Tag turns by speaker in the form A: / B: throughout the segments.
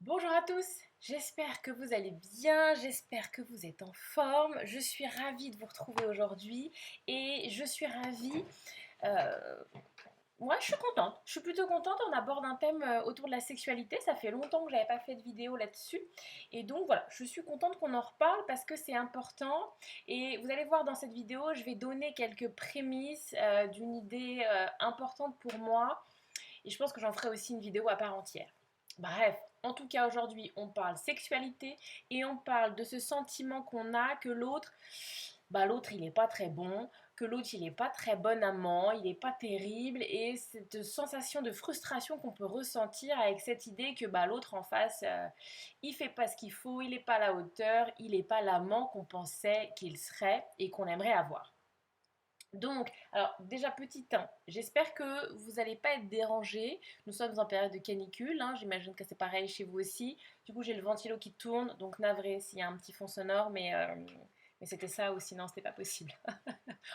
A: Bonjour à tous, j'espère que vous allez bien, j'espère que vous êtes en forme. Je suis ravie de vous retrouver aujourd'hui et je suis ravie. euh, Moi, je suis contente, je suis plutôt contente. On aborde un thème autour de la sexualité. Ça fait longtemps que j'avais pas fait de vidéo là-dessus. Et donc voilà, je suis contente qu'on en reparle parce que c'est important. Et vous allez voir dans cette vidéo, je vais donner quelques prémices d'une idée importante pour moi. Et je pense que j'en ferai aussi une vidéo à part entière. Bref, en tout cas aujourd'hui on parle sexualité et on parle de ce sentiment qu'on a que l'autre, l'autre il n'est pas très bon, que l'autre il n'est pas très bon amant, il n'est pas terrible et cette sensation de frustration qu'on peut ressentir avec cette idée que l'autre en face il fait pas ce qu'il faut, il n'est pas à la hauteur, il n'est pas l'amant qu'on pensait qu'il serait et qu'on aimerait avoir. Donc, alors déjà petit 1, j'espère que vous n'allez pas être dérangés. Nous sommes en période de canicule, hein, j'imagine que c'est pareil chez vous aussi. Du coup, j'ai le ventilo qui tourne, donc navré s'il y a un petit fond sonore, mais c'était ça ou sinon c'était pas possible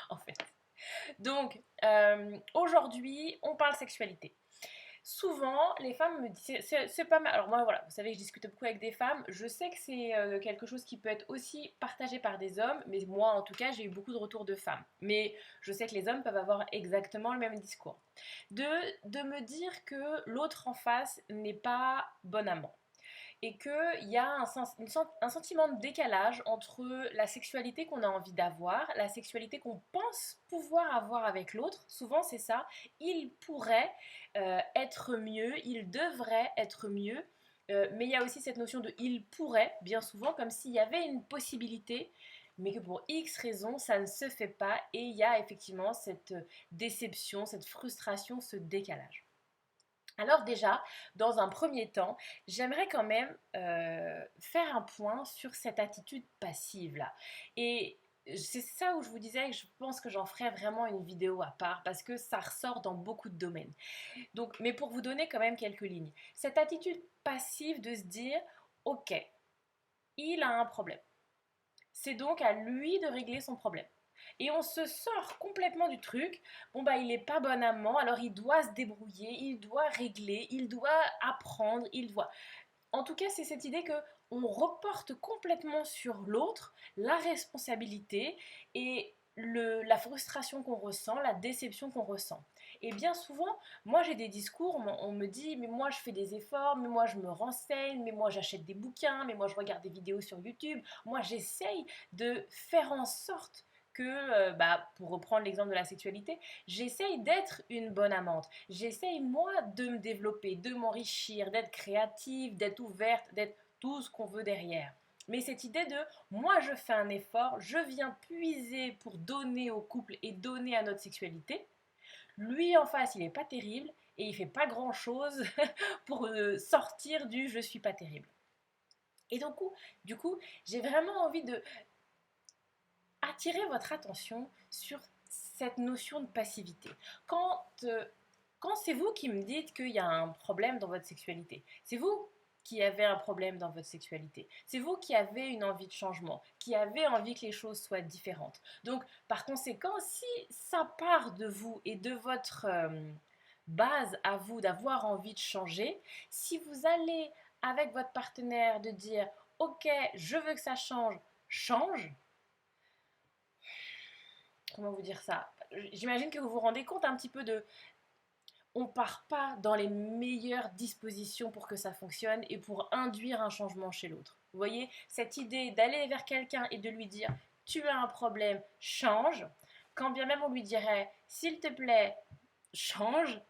A: en fait. Donc, aujourd'hui, on parle sexualité. Souvent, les femmes me disent, c'est pas mal. Alors moi, voilà, vous savez que je discute beaucoup avec des femmes. Je sais que c'est quelque chose qui peut être aussi partagé par des hommes, mais moi, en tout cas, j'ai eu beaucoup de retours de femmes. Mais je sais que les hommes peuvent avoir exactement le même discours. De, de me dire que l'autre en face n'est pas bon amant et qu'il y a un sentiment de décalage entre la sexualité qu'on a envie d'avoir, la sexualité qu'on pense pouvoir avoir avec l'autre, souvent c'est ça, il pourrait être mieux, il devrait être mieux, mais il y a aussi cette notion de il pourrait, bien souvent, comme s'il y avait une possibilité, mais que pour X raisons, ça ne se fait pas, et il y a effectivement cette déception, cette frustration, ce décalage. Alors déjà, dans un premier temps, j'aimerais quand même faire un point sur cette attitude passive-là. Et c'est ça où je vous disais que je pense que j'en ferai vraiment une vidéo à part parce que ça ressort dans beaucoup de domaines. Donc, mais pour vous donner quand même quelques lignes. Cette attitude passive de se dire, ok, il a un problème. C'est donc à lui de régler son problème. Et on se sort complètement du truc. Bon, il n'est pas bon amant, alors il doit se débrouiller, il doit régler, il doit apprendre, il doit. En tout cas, c'est cette idée que on reporte complètement sur l'autre la responsabilité et la frustration qu'on ressent, la déception qu'on ressent. Et bien souvent, moi j'ai des discours, on me dit, mais moi je fais des efforts, mais moi je me renseigne, mais moi j'achète des bouquins, mais moi je regarde des vidéos sur YouTube, moi j'essaye de faire en sorte que, pour reprendre l'exemple de la sexualité, j'essaye d'être une bonne amante. J'essaye, moi, de me développer, de m'enrichir, d'être créative, d'être ouverte, d'être tout ce qu'on veut derrière. Mais cette idée de moi je fais un effort, je viens puiser pour donner au couple et donner à notre sexualité. Lui en face, il n'est pas terrible et il fait pas grand chose pour sortir du je suis pas terrible. Et donc, du coup, j'ai vraiment envie de attirer votre attention sur cette notion de passivité. Quand, euh, quand c'est vous qui me dites qu'il y a un problème dans votre sexualité, c'est vous qui avez un problème dans votre sexualité. C'est vous qui avez une envie de changement, qui avez envie que les choses soient différentes. Donc, par conséquent, si ça part de vous et de votre base à vous d'avoir envie de changer, si vous allez avec votre partenaire de dire, ok, je veux que ça change, change, comment vous dire ça? J'imagine que vous vous rendez compte un petit peu de on part pas dans les meilleures dispositions pour que ça fonctionne et pour induire un changement chez l'autre. Vous voyez, cette idée d'aller vers quelqu'un et de lui dire tu as un problème, change, quand bien même on lui dirait s'il te plaît, change,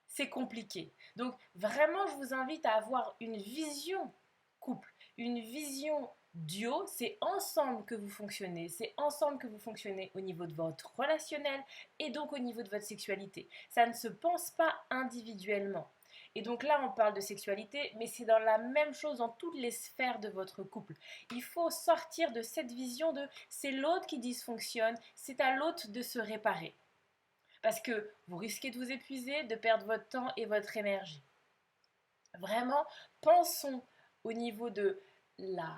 A: c'est compliqué. Donc vraiment, je vous invite à avoir une vision couple, une vision duo, c'est ensemble que vous fonctionnez, c'est ensemble que vous fonctionnez au niveau de votre relationnel et donc au niveau de votre sexualité. Ça ne se pense pas individuellement. Et donc là, on parle de sexualité, mais c'est dans la même chose dans toutes les sphères de votre couple. Il faut sortir de cette vision de c'est l'autre qui dysfonctionne, c'est à l'autre de se réparer. Parce que vous risquez de vous épuiser, de perdre votre temps et votre énergie. Vraiment, pensons au niveau de la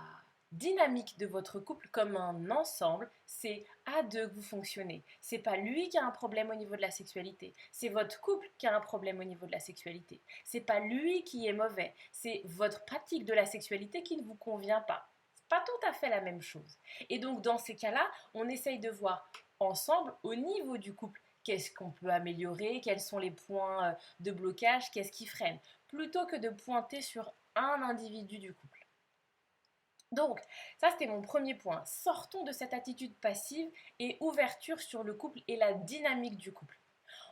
A: dynamique de votre couple comme un ensemble, c'est à deux que vous fonctionnez. C'est pas lui qui a un problème au niveau de la sexualité, c'est votre couple qui a un problème au niveau de la sexualité. C'est pas lui qui est mauvais, c'est votre pratique de la sexualité qui ne vous convient pas. C'est pas tout à fait la même chose. Et donc dans ces cas-là, on essaye de voir ensemble au niveau du couple qu'est-ce qu'on peut améliorer, quels sont les points de blocage, qu'est-ce qui freine, plutôt que de pointer sur un individu du couple. Donc, ça c'était mon premier point. Sortons de cette attitude passive et ouverture sur le couple et la dynamique du couple.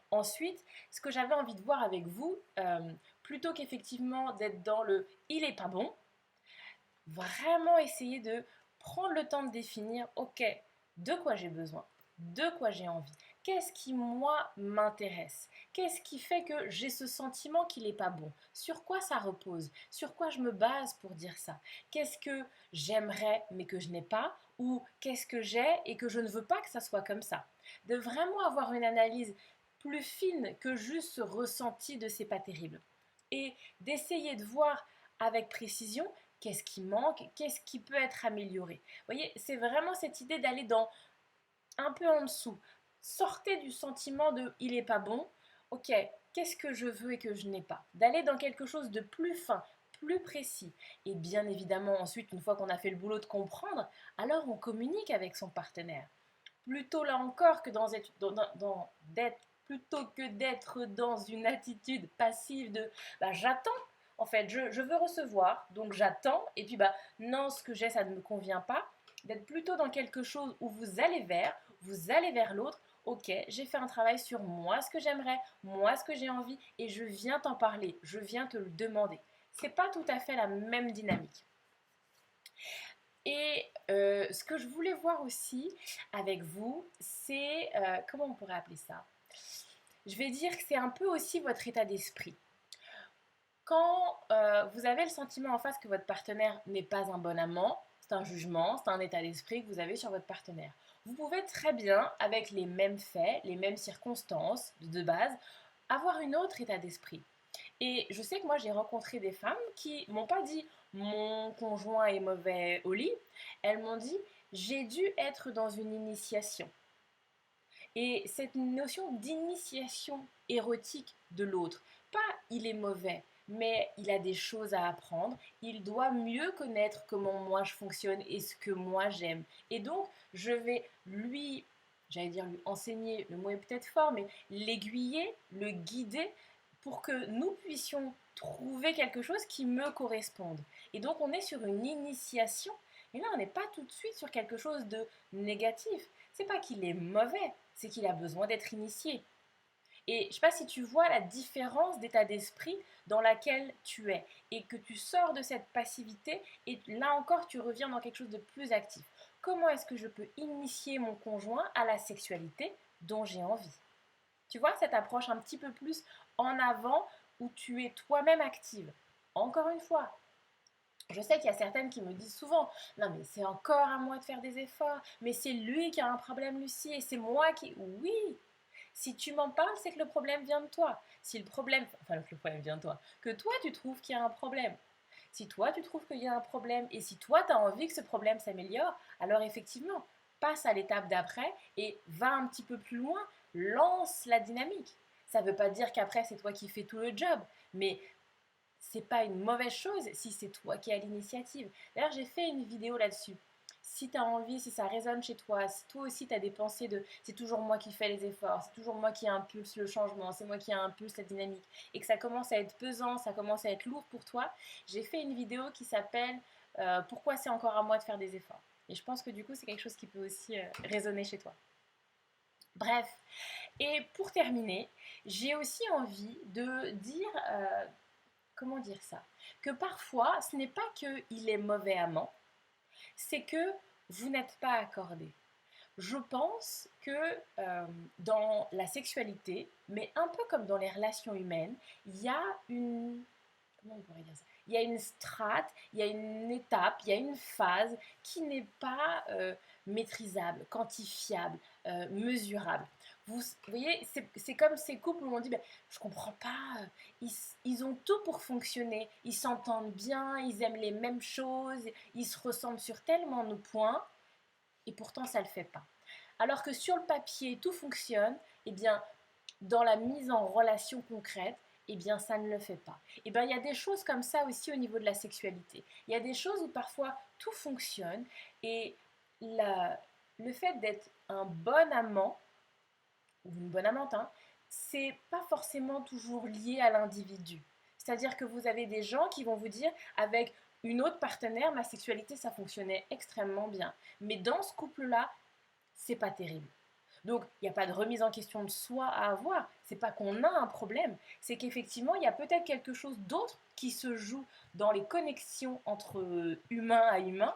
A: Ensuite, ce que j'avais envie de voir avec vous, plutôt qu'effectivement d'être dans le il est pas bon, vraiment essayer de prendre le temps de définir, ok, de quoi j'ai besoin, de quoi j'ai envie, qu'est-ce qui moi m'intéresse, qu'est-ce qui fait que j'ai ce sentiment qu'il n'est pas bon, sur quoi ça repose, sur quoi je me base pour dire ça, qu'est-ce que j'aimerais mais que je n'ai pas, ou qu'est-ce que j'ai et que je ne veux pas que ça soit comme ça. De vraiment avoir une analyse plus fine que juste ce ressenti de c'est pas terrible. Et d'essayer de voir avec précision qu'est-ce qui manque, qu'est-ce qui peut être amélioré. Vous voyez, c'est vraiment cette idée d'aller dans un peu en dessous. Sortez du sentiment de il est pas bon. Ok, qu'est-ce que je veux et que je n'ai pas. D'aller dans quelque chose de plus fin, plus précis. Et bien évidemment, ensuite, une fois qu'on a fait le boulot de comprendre, alors on communique avec son partenaire. Plutôt là encore que plutôt que d'être dans une attitude passive de bah, j'attends. En fait, je veux recevoir, donc j'attends, et puis bah non, ce que j'ai, ça ne me convient pas. D'être plutôt dans quelque chose où vous allez vers l'autre. Ok, j'ai fait un travail sur moi, ce que j'aimerais, moi, ce que j'ai envie, et je viens t'en parler, je viens te le demander. C'est pas tout à fait la même dynamique. Et ce que je voulais voir aussi avec vous, c'est, comment on pourrait appeler ça? Je vais dire que c'est un peu aussi votre état d'esprit. Quand vous avez le sentiment en face que votre partenaire n'est pas un bon amant, c'est un jugement, c'est un état d'esprit que vous avez sur votre partenaire. Vous pouvez très bien, avec les mêmes faits, les mêmes circonstances de base, avoir une autre état d'esprit. Et je sais que moi j'ai rencontré des femmes qui m'ont pas dit mon conjoint est mauvais au lit, elles m'ont dit j'ai dû être dans une initiation. Et cette notion d'initiation érotique de l'autre, pas il est mauvais, mais il a des choses à apprendre, il doit mieux connaître comment moi je fonctionne et ce que moi j'aime. Et donc je vais lui, j'allais dire lui enseigner, le mot est peut-être fort, mais l'aiguiller, le guider pour que nous puissions trouver quelque chose qui me corresponde. Et donc on est sur une initiation, et là on n'est pas tout de suite sur quelque chose de négatif. C'est pas qu'il est mauvais, c'est qu'il a besoin d'être initié. Et je ne sais pas si tu vois la différence d'état d'esprit dans laquelle tu es et que tu sors de cette passivité et là encore tu reviens dans quelque chose de plus actif. Comment est-ce que je peux initier mon conjoint à la sexualité dont j'ai envie? Tu vois cette approche un petit peu plus en avant où tu es toi-même active. Encore une fois, je sais qu'il y a certaines qui me disent souvent non mais c'est encore à moi de faire des efforts, mais c'est lui qui a un problème Lucie et c'est moi qui... Oui, si tu m'en parles, c'est que le problème vient de toi. Si le problème, enfin que le problème vient de toi, que toi tu trouves qu'il y a un problème. Si toi tu trouves qu'il y a un problème et si toi tu as envie que ce problème s'améliore, alors effectivement, passe à l'étape d'après et va un petit peu plus loin, lance la dynamique. Ça ne veut pas dire qu'après c'est toi qui fais tout le job, mais c'est pas une mauvaise chose si c'est toi qui as l'initiative. D'ailleurs, j'ai fait une vidéo là-dessus. Si tu as envie, si ça résonne chez toi, si toi aussi tu as des pensées de c'est toujours moi qui fais les efforts, c'est toujours moi qui impulse le changement, c'est moi qui impulse la dynamique, et que ça commence à être pesant, ça commence à être lourd pour toi, j'ai fait une vidéo qui s'appelle Pourquoi c'est encore à moi de faire des efforts. Et je pense que du coup, c'est quelque chose qui peut aussi résonner chez toi. Bref, et pour terminer, j'ai aussi envie de dire comment dire ça? Que parfois, ce n'est pas qu'il est mauvais amant, c'est que vous n'êtes pas accordé. Je pense que dans la sexualité, mais un peu comme dans les relations humaines, il y a une... Comment on pourrait dire ça? Il y a une strate, il y a une étape, il y a une phase qui n'est pas maîtrisable, quantifiable, mesurable. Vous voyez, c'est comme ces couples où on dit, ben, je comprends pas, ils ont tout pour fonctionner, ils s'entendent bien, ils aiment les mêmes choses, ils se ressemblent sur tellement de points, et pourtant ça ne le fait pas. Alors que sur le papier, tout fonctionne, eh bien, dans la mise en relation concrète, eh bien, ça ne le fait pas. Eh bien, il y a des choses comme ça aussi au niveau de la sexualité. Il y a des choses où parfois tout fonctionne et le fait d'être un bon amant ou une bonne amante, hein, c'est pas forcément toujours lié à l'individu. C'est-à-dire que vous avez des gens qui vont vous dire, avec une autre partenaire, ma sexualité, ça fonctionnait extrêmement bien. Mais dans ce couple-là, c'est pas terrible. Donc, il n'y a pas de remise en question de soi à avoir. C'est pas qu'on a un problème, c'est qu'effectivement, il y a peut-être quelque chose d'autre qui se joue dans les connexions entre humain à humain,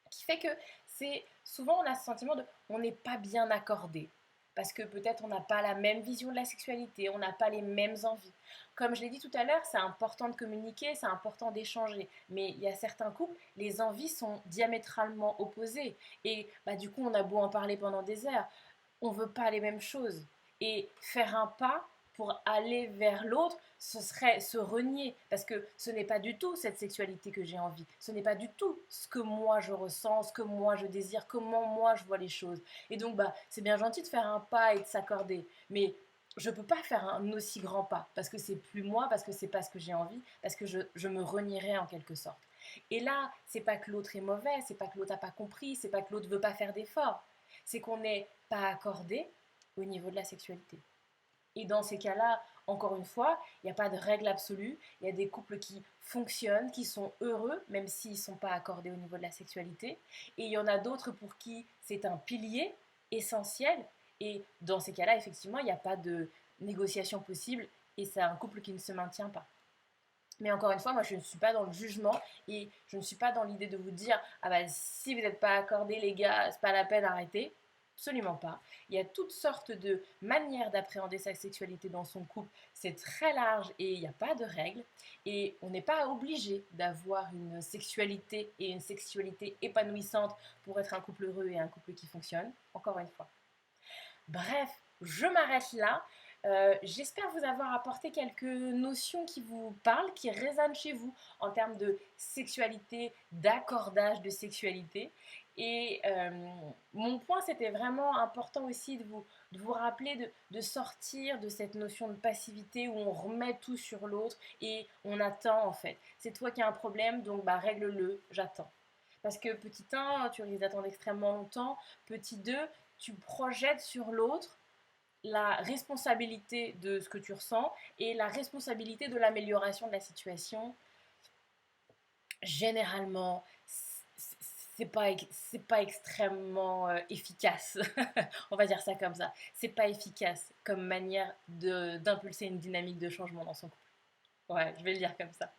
A: qui fait que c'est souvent on a ce sentiment de on n'est pas bien accordé. Parce que peut-être on n'a pas la même vision de la sexualité, on n'a pas les mêmes envies. Comme je l'ai dit tout à l'heure, c'est important de communiquer, c'est important d'échanger. Mais il y a certains couples, les envies sont diamétralement opposées. Et bah, du coup, on a beau en parler pendant des heures, on veut pas les mêmes choses. Et faire un pas pour aller vers l'autre, ce serait se renier. Parce que ce n'est pas du tout cette sexualité que j'ai envie. Ce n'est pas du tout ce que moi je ressens, ce que moi je désire, comment moi je vois les choses. Et donc, bah, c'est bien gentil de faire un pas et de s'accorder. Mais je ne peux pas faire un aussi grand pas. Parce que c'est plus moi, parce que c'est pas ce que j'ai envie, parce que je me renierais en quelque sorte. Et là, c'est pas que l'autre est mauvais, c'est pas que l'autre n'a pas compris, c'est pas que l'autre veut pas faire d'efforts. C'est qu'on n'est pas accordé au niveau de la sexualité. Et dans ces cas-là, encore une fois, il n'y a pas de règle absolue. Il y a des couples qui fonctionnent, qui sont heureux, même s'ils ne sont pas accordés au niveau de la sexualité. Et il y en a d'autres pour qui c'est un pilier essentiel. Et dans ces cas-là, effectivement, il n'y a pas de négociation possible et c'est un couple qui ne se maintient pas. Mais encore une fois, moi je ne suis pas dans le jugement et je ne suis pas dans l'idée de vous dire ah bah si vous n'êtes pas accordés les gars, c'est pas la peine d'arrêter. Absolument pas. Il y a toutes sortes de manières d'appréhender sa sexualité dans son couple. C'est très large et il n'y a pas de règles. Et on n'est pas obligé d'avoir une sexualité et une sexualité épanouissante pour être un couple heureux et un couple qui fonctionne. Encore une fois. Bref, je m'arrête là. J'espère vous avoir apporté quelques notions qui vous parlent, qui résonnent chez vous en termes de sexualité, d'accordage de sexualité. Et mon point, c'était vraiment important aussi de vous rappeler de sortir de cette notion de passivité où on remet tout sur l'autre et on attend en fait. C'est toi qui as un problème, donc bah, règle-le, j'attends. Parce que petit 1, tu risques d'attendre extrêmement longtemps. Petit 2, tu projettes sur l'autre la responsabilité de ce que tu ressens et la responsabilité de l'amélioration de la situation. Généralement, c'est pas extrêmement efficace. On va dire ça comme ça. C'est pas efficace comme manière d'impulser une dynamique de changement dans son couple. Ouais, je vais le dire comme ça.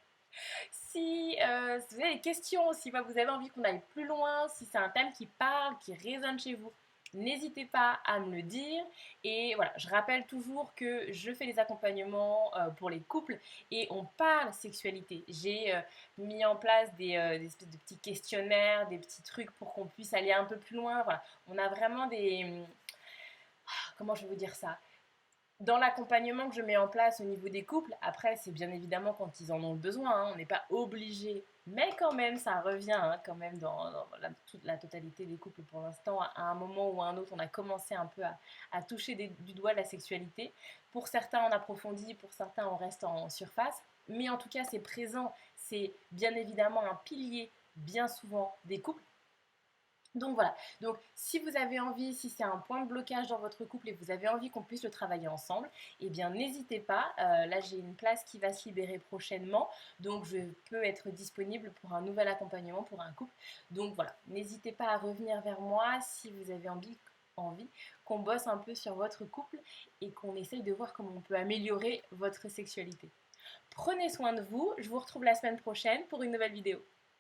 A: Si vous avez des questions, si vous avez envie qu'on aille plus loin, si c'est un thème qui parle, qui résonne chez vous, n'hésitez pas à me le dire. Et voilà, je rappelle toujours que je fais des accompagnements pour les couples et on parle sexualité. J'ai mis en place des espèces de petits questionnaires, des petits trucs pour qu'on puisse aller un peu plus loin. Voilà, on a vraiment des... Comment je vais vous dire ça? Dans l'accompagnement que je mets en place au niveau des couples, après c'est bien évidemment quand ils en ont besoin, hein, on n'est pas obligé, mais quand même ça revient hein, quand même dans toute la totalité des couples pour l'instant, à un moment ou à un autre on a commencé un peu à toucher du doigt la sexualité. Pour certains on approfondit, pour certains on reste en surface, mais en tout cas c'est présent, c'est bien évidemment un pilier bien souvent des couples. Donc voilà, donc si vous avez envie, si c'est un point de blocage dans votre couple et que vous avez envie qu'on puisse le travailler ensemble, eh bien n'hésitez pas, là j'ai une place qui va se libérer prochainement, donc je peux être disponible pour un nouvel accompagnement pour un couple. Donc voilà, n'hésitez pas à revenir vers moi si vous avez envie qu'on bosse un peu sur votre couple et qu'on essaye de voir comment on peut améliorer votre sexualité. Prenez soin de vous, je vous retrouve la semaine prochaine pour une nouvelle vidéo.